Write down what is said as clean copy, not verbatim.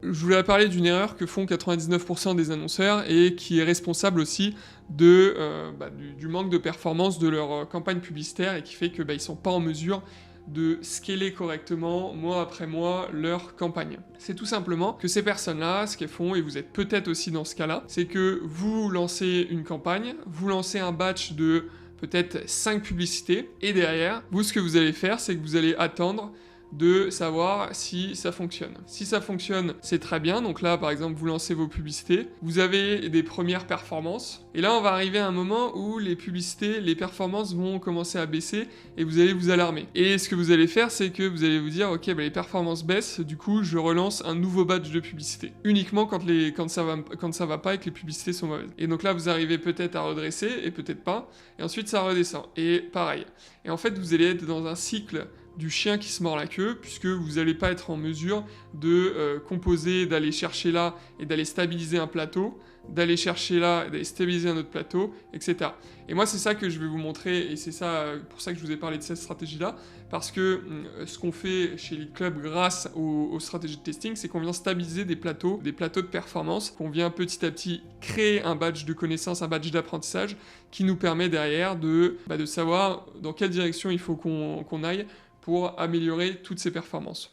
Je voulais parler d'une erreur que font 99% des annonceurs et qui est responsable aussi de, du manque de performance de leur campagne publicitaire et qui fait que ils sont pas en mesure de scaler correctement, mois après mois, leur campagne. C'est tout simplement que ces personnes-là, ce qu'elles font, et vous êtes peut-être aussi dans ce cas-là, c'est que vous lancez une campagne, vous lancez un batch de peut-être 5 publicités, et derrière, vous, ce que vous allez faire, c'est que vous allez attendre de savoir si ça fonctionne. Si ça fonctionne, c'est très bien. Donc là, par exemple, vous lancez vos publicités, vous avez des premières performances, et là, on va arriver à un moment où les publicités, les performances vont commencer à baisser, et vous allez vous alarmer. Et ce que vous allez faire, c'est que vous allez vous dire, ok, les performances baissent, du coup, je relance un nouveau batch de publicités. Uniquement quand ça va pas et que les publicités sont mauvaises. Et donc là, vous arrivez peut-être à redresser, et peut-être pas, et ensuite ça redescend. Et pareil. Et en fait, vous allez être dans un cycle du chien qui se mord la queue, puisque vous n'allez pas être en mesure de composer, d'aller chercher là et d'aller stabiliser un plateau, d'aller chercher là et d'aller stabiliser un autre plateau, etc. Et moi, c'est ça que je vais vous montrer, et c'est ça pour ça que je vous ai parlé de cette stratégie-là, parce que ce qu'on fait chez les clubs grâce aux stratégies de testing, c'est qu'on vient stabiliser des plateaux de performance, qu'on vient petit à petit créer un badge de connaissance, un badge d'apprentissage, qui nous permet derrière de savoir dans quelle direction il faut qu'on aille pour améliorer toutes ces performances.